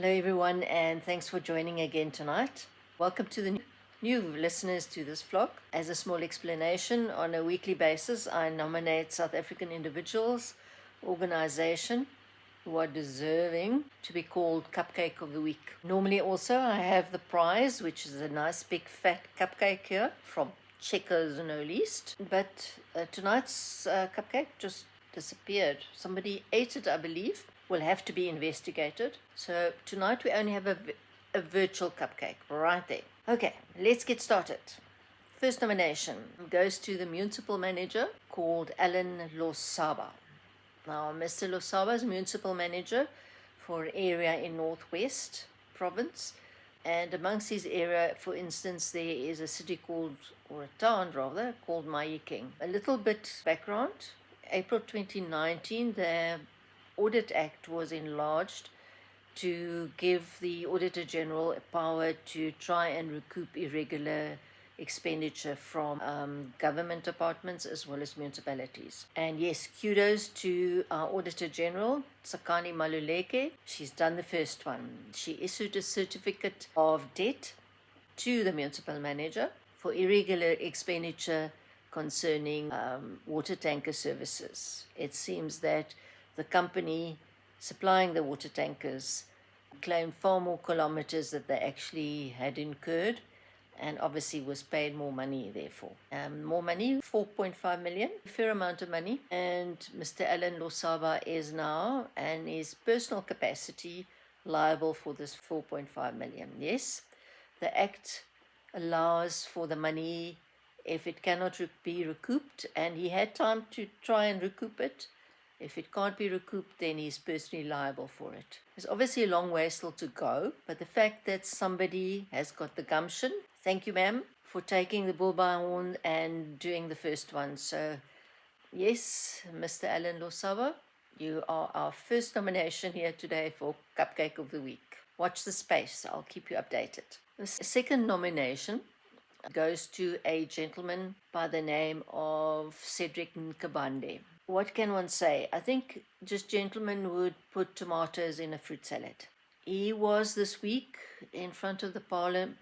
Hello, everyone, and thanks for joining again tonight. Welcome to the new listeners to this vlog. As a small explanation, on a weekly basis, I nominate South African individuals, organization who are deserving to be called Cupcake of the Week. Normally, also, I have the prize, which is a nice big fat cupcake here from Checkers, no least. But tonight's cupcake just disappeared. Somebody ate it, I believe. Will have to be investigated. So tonight we only have a virtual cupcake right there. Okay, let's get started. First nomination goes to the municipal manager called Alan Losaba. Now, Mr. Losaba is municipal manager for an area in Northwest Province. And amongst his area, for instance, there is a city called, or a town rather, called Mahikeng. A little bit background. April 2019, the Audit Act was enlarged to give the Auditor General power to try and recoup irregular expenditure from government departments as well as municipalities. And yes, kudos to our Auditor General, Tsakani Maluleke. She's done the first one. She issued a certificate of debt to the municipal manager for irregular expenditure concerning water tanker services. It seems that the company supplying the water tankers claimed far more kilometers that they actually had incurred, and obviously was paid more money therefore. More money, 4.5 million, a fair amount of money. And Mr. Alan Losaba is now, and his personal capacity, liable for this 4.5 million. Yes, the Act allows for the money if it cannot be recouped, and he had time to try and recoup it. If it can't be recouped, then he's personally liable for it. There's obviously a long way still to go, but the fact that somebody has got the gumption, thank you, ma'am, for taking the bull by horn and doing the first one. So, yes, Mr. Alan Losaba, you are our first nomination here today for Cupcake of the Week. Watch the space, I'll keep you updated. The second nomination goes to a gentleman by the name of Cedric Nkabande. What can one say? I think just gentlemen would put tomatoes in a fruit salad. He was this week in front of the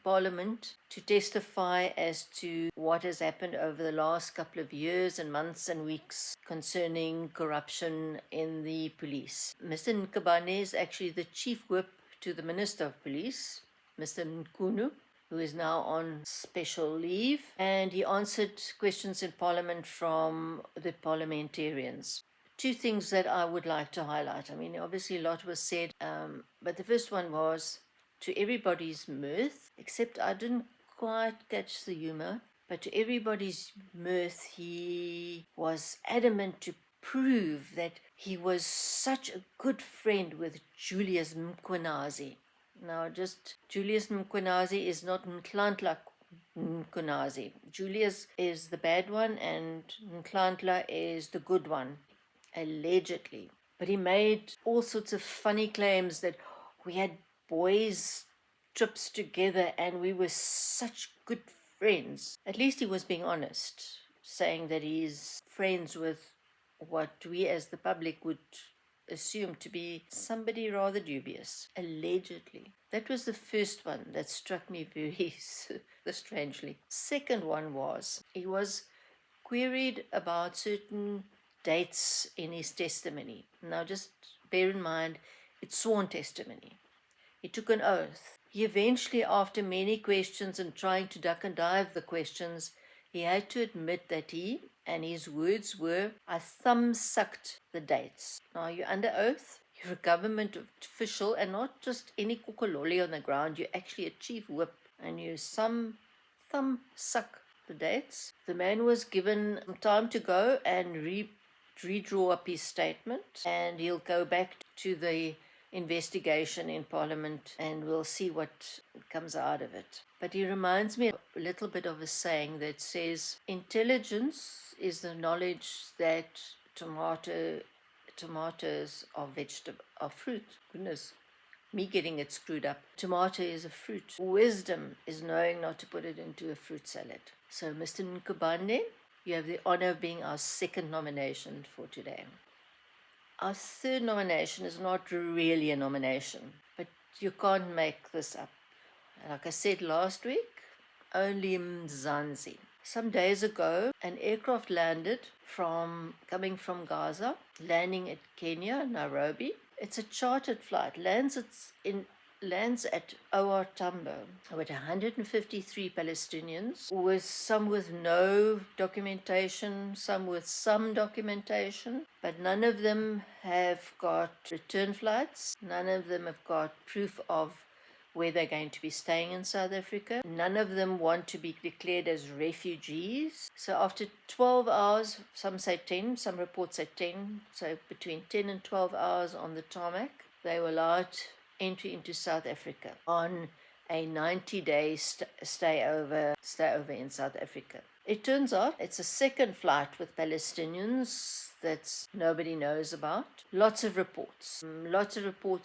parliament to testify as to what has happened over the last couple of years and months and weeks concerning corruption in the police. Mr. Nkabane is actually the chief whip to the Minister of Police, Mr. Nkunu, who is now on special leave, and he answered questions in Parliament from the parliamentarians. Two things that I would like to highlight. I mean, obviously a lot was said, but the first one was, to everybody's mirth, except I didn't quite catch the humor, but to everybody's mirth, he was adamant to prove that he was such a good friend with Julius Mkhwanazi. Now, just Julius Mkhwanazi is not Nhlanhla Mkhwanazi. Julius is the bad one and Nhlanhla is the good one, allegedly. But he made all sorts of funny claims that we had boys' trips together and we were such good friends. At least he was being honest, saying that he's friends with what we as the public would assumed to be somebody rather dubious, allegedly. That was the first one that struck me very strangely. Second one was, he was queried about certain dates in his testimony. Now just bear in mind, it's sworn testimony. He took an oath. He eventually, after many questions and trying to duck and dive the questions, he had to admit that he, and his words were, I thumb-sucked the dates. Now, you're under oath, you're a government official, and not just any kokololi on the ground, you're actually a chief whip, and you thumb-suck the dates. The man was given some time to go and redraw up his statement, and he'll go back to the investigation in Parliament, and we'll see what comes out of it. But he reminds me a little bit of a saying that says, intelligence is the knowledge that tomatoes are fruit. Goodness, me getting it screwed up. Tomato is a fruit. Wisdom is knowing not to put it into a fruit salad. So, Mr. Nkabande, you have the honor of being our second nomination for today. Our third nomination is not really a nomination, but You can't make this up. Like I said last week, only Mzansi. Some days ago, an aircraft landed coming from Gaza, landing at Kenya, Nairobi. It's a chartered flight. Lands at OR Tambo with 153 Palestinians, with some with no documentation, some with some documentation, but none of them have got return flights. None of them have got proof of where they're going to be staying in South Africa. None of them want to be declared as refugees. So after 12 hours, some say 10, some reports say 10, so between 10 and 12 hours on the tarmac, they were allowed entry into South Africa on a 90-day stay over in South Africa. It turns out it's a second flight with Palestinians that nobody knows about. Lots of reports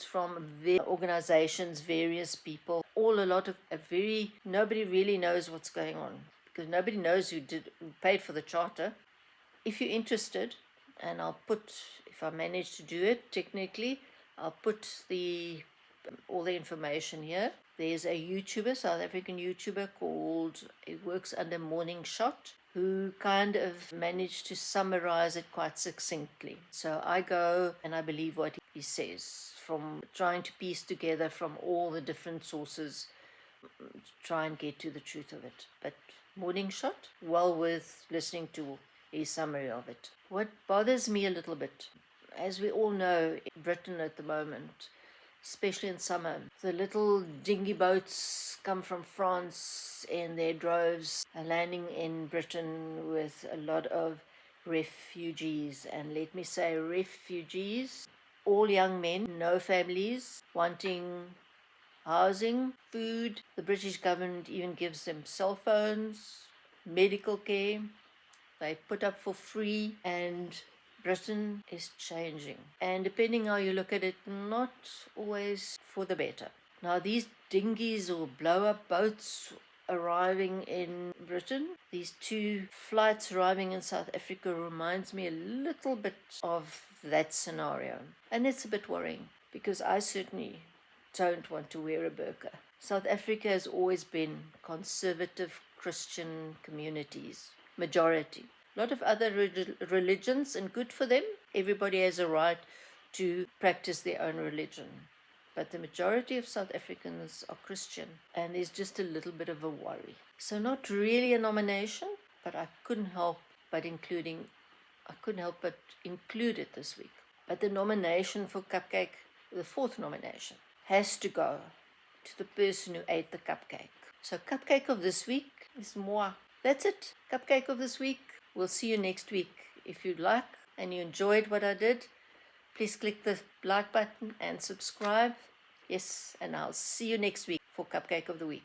from organizations, various people, nobody really knows what's going on because nobody knows who paid for the charter. If you're interested, and if I manage to do it technically, I'll put all the information here. There's a YouTuber, South African YouTuber it works under Morning Shot, who kind of managed to summarize it quite succinctly. So I go and I believe what he says, from trying to piece together from all the different sources, try and get to the truth of it. But Morning Shot, well worth listening to a summary of it. What bothers me a little bit, as we all know, in Britain at the moment, especially in summer, the little dinghy boats come from France in their droves, landing in Britain with a lot of refugees. And let me say refugees, all young men, no families, wanting housing, food. The British government even gives them cell phones, medical care. They put up for free, and Britain is changing. And depending how you look at it, not always for the better. Now, these dinghies or blow-up boats arriving in Britain, these two flights arriving in South Africa, reminds me a little bit of that scenario. And it's a bit worrying because I certainly don't want to wear a burqa. South Africa has always been conservative Christian communities, majority. A lot of other religions, and good for them. Everybody has a right to practice their own religion. But the majority of South Africans are Christian, and there's just a little bit of a worry. So not really a nomination, but I couldn't help but include it this week. But the nomination for cupcake, the fourth nomination, has to go to the person who ate the cupcake. So cupcake of this week is moi. That's it. Cupcake of this week. We'll see you next week. If you like and you enjoyed what I did, please click the like button and subscribe. Yes, and I'll see you next week for Cupcake of the Week.